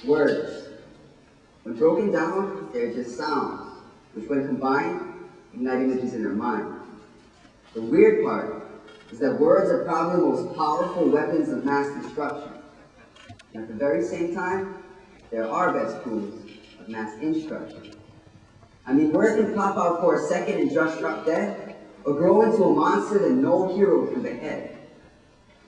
Words. When broken down, they're just sounds, which when combined, ignite images in our mind. The weird part is that words are probably the most powerful weapons of mass destruction. And at the very same time, they're our best tools of mass instruction. I mean, words can pop out for a second and just drop dead, or grow into a monster that no hero can behead.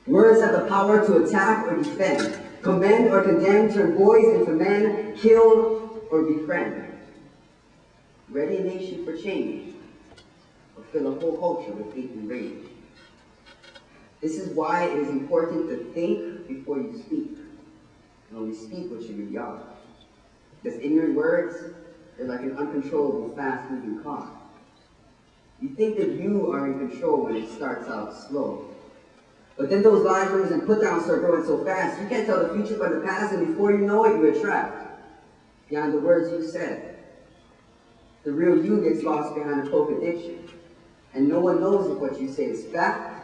Words have the power to attack or defend, commend or condemn, turn boys into men, kill or befriend. Ready a nation for change, or fill a whole culture with hate and rage. This is why it is important to think before you speak, and only speak what you really are. Because ignorant words, they're like an uncontrollable, fast-moving car. You think that you are in control when it starts out slow. But then those line moves and put-downs start growing so fast, you can't tell the future from the past, and before you know it, you're trapped behind the words you said. The real you gets lost behind a cloak addiction, and no one knows if what you say is fact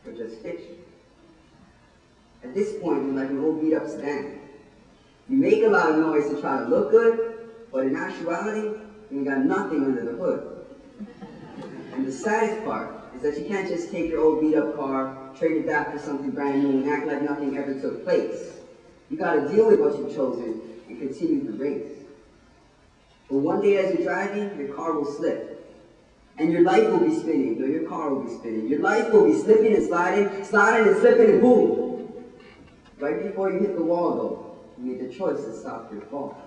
or just fiction. At this point, you're like an old beat-up sedan. You make a lot of noise to try to look good, but in actuality, you got nothing under the hood. And the saddest part is that you can't just take your old beat-up car, trade it back for something brand new, and act like nothing ever took place. You gotta deal with what you've chosen and continue the race. But one day as you're driving, your car will slip. And your life will be spinning, or your car will be spinning. Your life will be slipping and sliding, sliding and slipping, and boom! Right before you hit the wall, though, you made the choice to stop your fall.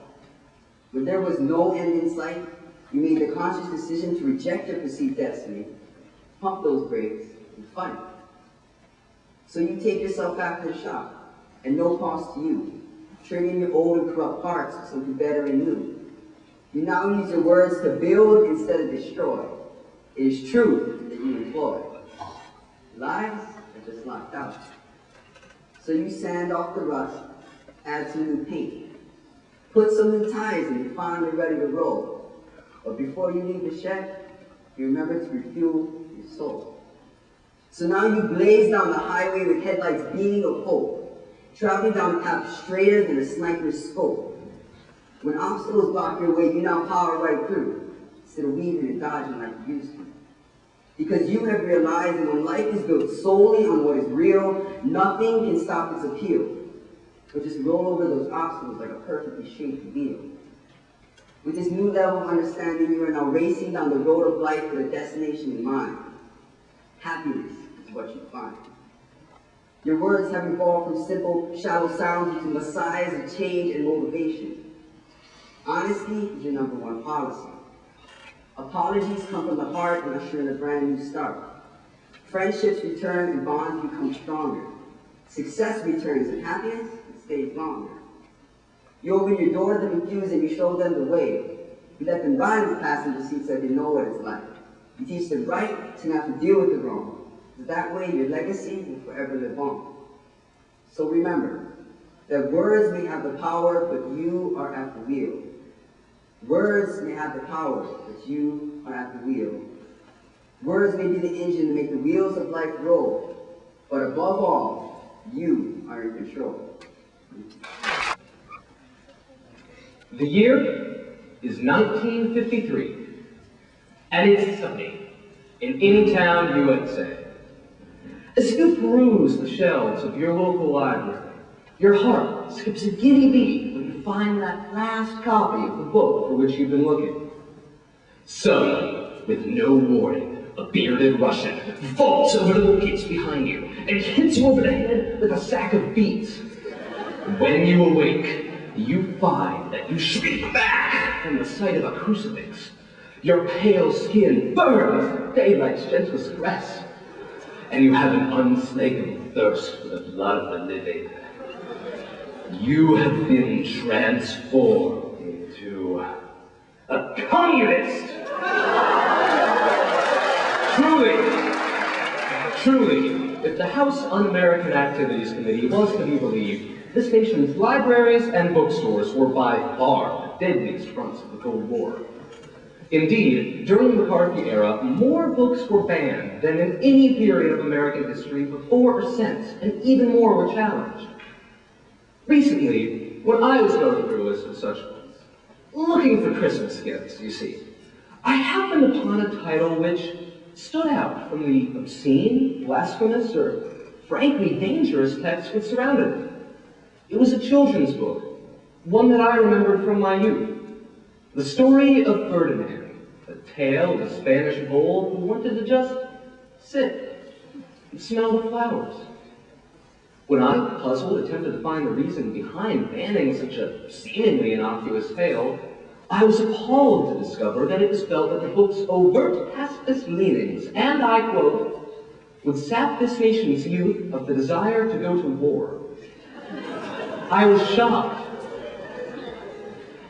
When there was no end in sight, you made the conscious decision to reject your perceived destiny, pump those brakes, and fight. So you take yourself back to the shop, at no cost to you, trading your old and corrupt parts for something better and new. You now use your words to build instead of destroy. It is truth that you employ. Lies are just locked out. So you sand off the rust, add some new paint, put some new tires and you're finally ready to roll. But before you leave the shed, you remember to refuel your soul. So now you blaze down the highway with headlights beaming of hope, traveling down a path straighter than a sniper's scope. When obstacles block your way, you now power right through, instead of weaving and dodging like you used to. Because you have realized that when life is built solely on what is real, nothing can stop its appeal. But just roll over those obstacles like a perfectly shaped wheel. With this new level of understanding, you are now racing down the road of life with a destination in mind. Happiness is what you find. Your words have evolved from simple, shallow sounds into messiahs of change and motivation. Honesty is your number one policy. Apologies come from the heart and usher in a brand new start. Friendships return and bonds become stronger. Success returns and happiness stays longer. You open your door to the confused and you show them the way. You let them ride in the passenger seat so they know what it's like. You teach them right to not to deal with the wrong. So that way your legacy will forever live on. So remember that words may have the power, but you are at the wheel. Words may have the power, but you are at the wheel. Words may be the engine to make the wheels of life roll, but above all, you are in control. The year is 1953, and it's sunny in any town, USA. As you peruse the shelves of your local library, your heart skips a giddy beat when you find that last copy of the book for which you've been looking. Suddenly, with no warning, a bearded Russian vaults over the bookcase behind you and hits you over the head with a sack of beads. When you awake, you find that you shrink back from the sight of a crucifix. Your pale skin burns with daylight's gentlest caress, and you have an unslakable thirst for the blood of the living. You have been transformed into a communist! Truly, if the House Un-American Activities Committee was to be believed, this nation's libraries and bookstores were by far the deadliest fronts of the Cold War. Indeed, during the McCarthy era, more books were banned than in any period of American history before or since, and even more were challenged. Recently, when I was going through a list of such looking for Christmas gifts, you see, I happened upon a title which stood out from the obscene, blasphemous, or frankly dangerous text which surrounded it. It was a children's book, one that I remembered from my youth. The story of Ferdinand, a tale of a Spanish bull who wanted to just sit and smell the flowers. When I, puzzled, attempted to find the reason behind banning such a seemingly innocuous tale, I was appalled to discover that it was felt that the book's overt pacifist leanings, and I quote, would sap this nation's youth of the desire to go to war. I was shocked.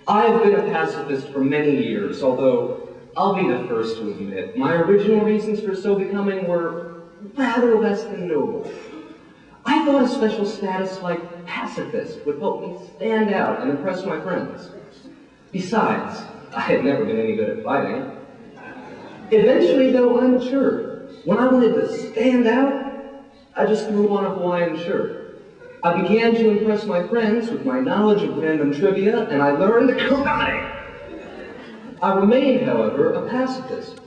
I have been a pacifist for many years, although I'll be the first to admit my original reasons for so becoming were rather less than noble. I thought a special status like pacifist would help me stand out and impress my friends. Besides, I had never been any good at fighting. Eventually, though, I matured. When I wanted to stand out, I just threw on a Hawaiian shirt. I began to impress my friends with my knowledge of random trivia, and I learned karate. I remained, however, a pacifist.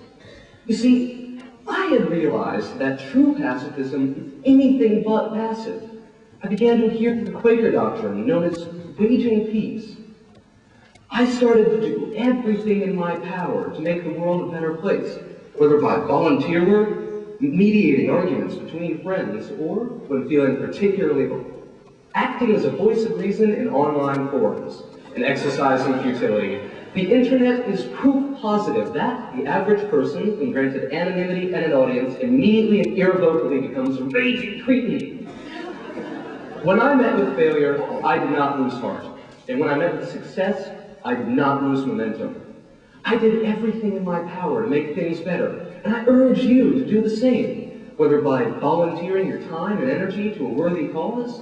You see, I had realized that true pacifism is anything but passive. I began to adhere to the Quaker doctrine known as waging peace. I started to do everything in my power to make the world a better place, whether by volunteer work, mediating arguments between friends, or, when feeling particularly acting as a voice of reason in online forums and exercising futility. The internet is proof positive that the average person, when granted anonymity and an audience, immediately and irrevocably becomes a raging cretin. When I met with failure, I did not lose heart. And when I met with success, I did not lose momentum. I did everything in my power to make things better, and I urge you to do the same, whether by volunteering your time and energy to a worthy cause,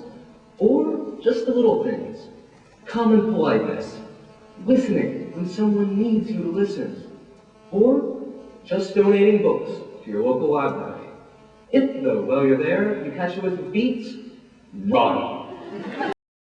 or just the little things. Common politeness, listening when someone needs you to listen, or just donating books to your local library. If, though, while you're there, you catch a whiff of beats, run.